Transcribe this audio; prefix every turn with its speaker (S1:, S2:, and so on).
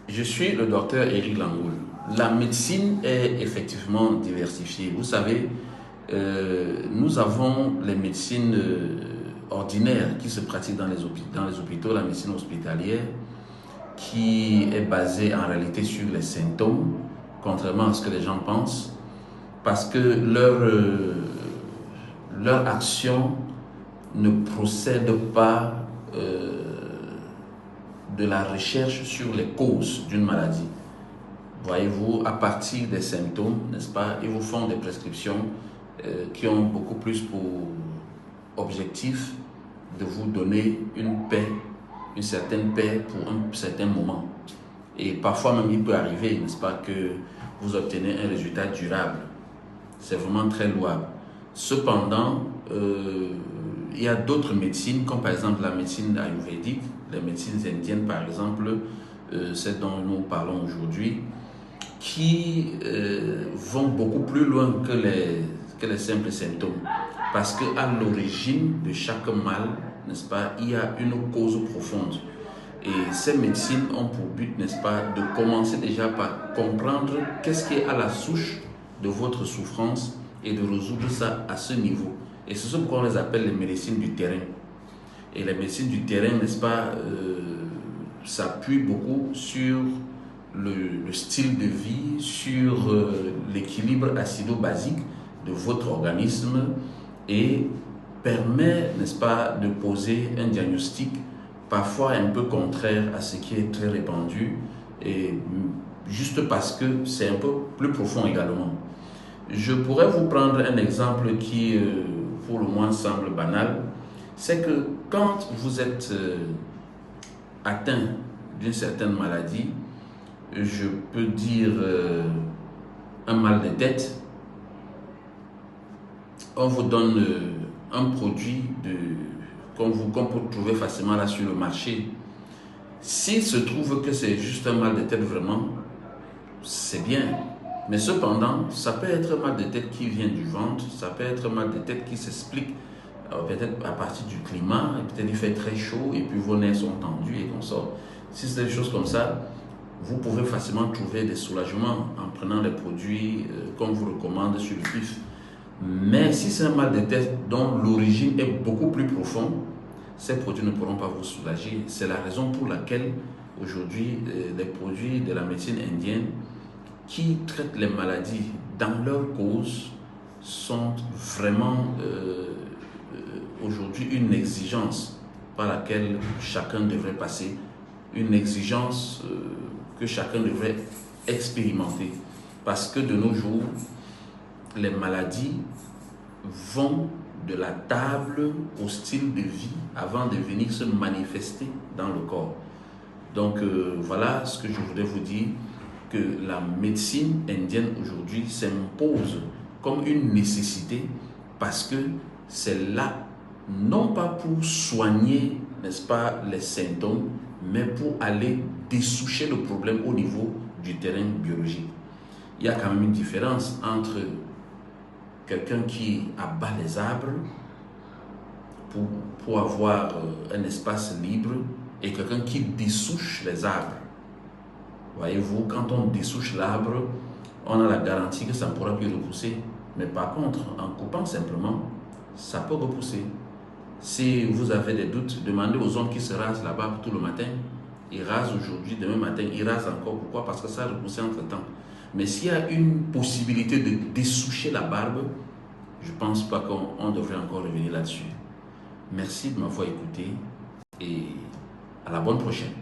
S1: Je suis le docteur Éric Langoul. La médecine est effectivement diversifiée. Vous savez, nous avons les médecines ordinaires qui se pratiquent dans les hôpitaux, la médecine hospitalière, qui est basée en réalité sur les symptômes, contrairement à ce que les gens pensent, parce que leur action ne procède pas de la recherche sur les causes d'une maladie. Voyez-vous, à partir des symptômes, n'est-ce pas, ils vous font des prescriptions qui ont beaucoup plus pour objectif de vous donner une paix, une certaine paix pour un certain moment. Et parfois même, il peut arriver, n'est-ce pas, que vous obtenez un résultat durable. C'est vraiment très louable. Cependant, il y a d'autres médecines, comme par exemple la médecine ayurvédique, les médecines indiennes par exemple, c'est dont nous parlons aujourd'hui, qui vont beaucoup plus loin que les simples symptômes. Parce qu'à l'origine de chaque mal, n'est-ce pas, il y a une cause profonde. Et ces médecines ont pour but, n'est-ce pas, de commencer déjà par comprendre qu'est-ce qui est à la souche de votre souffrance et de résoudre ça à ce niveau. Et c'est ce qu'on les appelle les médecines du terrain. Et les médecines du terrain, n'est-ce pas, s'appuient beaucoup sur le style de vie, sur l'équilibre acido-basique de votre organisme et permet, n'est-ce pas, de poser un diagnostic parfois un peu contraire à ce qui est très répandu et juste parce que c'est un peu plus profond également. Je pourrais vous prendre un exemple qui, pour le moins, semble banal. C'est que quand vous êtes atteint d'une certaine maladie, je peux dire un mal de tête, on vous donne un produit qu'on peut trouver facilement là sur le marché. S'il se trouve que c'est juste un mal de tête vraiment, c'est bien. Mais cependant, ça peut être un mal de tête qui vient du ventre, ça peut être un mal de tête qui s'explique peut-être à partir du climat, peut-être il fait très chaud et puis vos nerfs sont tendus et qu'on sort. Si c'est des choses comme ça, vous pouvez facilement trouver des soulagements en prenant les produits qu'on vous recommande sur le pif. Mais si c'est un mal de tête dont l'origine est beaucoup plus profonde, ces produits ne pourront pas vous soulager. C'est la raison pour laquelle aujourd'hui les produits de la médecine indienne qui traitent les maladies dans leur cause sont vraiment aujourd'hui une exigence par laquelle chacun devrait passer, une exigence que chacun devrait expérimenter. Parce que de nos jours, les maladies vont de la table au style de vie avant de venir se manifester dans le corps. Donc voilà ce que je voudrais vous dire, que la médecine indienne aujourd'hui s'impose comme une nécessité parce que c'est là, non pas pour soigner, n'est-ce pas, les symptômes, mais pour aller dessoucher le problème au niveau du terrain biologique. Il y a quand même une différence entre quelqu'un qui abat les arbres pour avoir un espace libre et quelqu'un qui dessouche les arbres. Voyez-vous, quand on dessouche l'arbre, on a la garantie que ça ne pourra plus repousser. Mais par contre, en coupant simplement, ça peut repousser. Si vous avez des doutes, demandez aux hommes qui se rasent la barbe tout le matin. Ils rasent aujourd'hui, demain matin, ils rasent encore. Pourquoi? Parce que ça a repoussé entre-temps. Mais s'il y a une possibilité de dessoucher la barbe, je ne pense pas qu'on devrait encore revenir là-dessus. Merci de m'avoir écouté et à la bonne prochaine.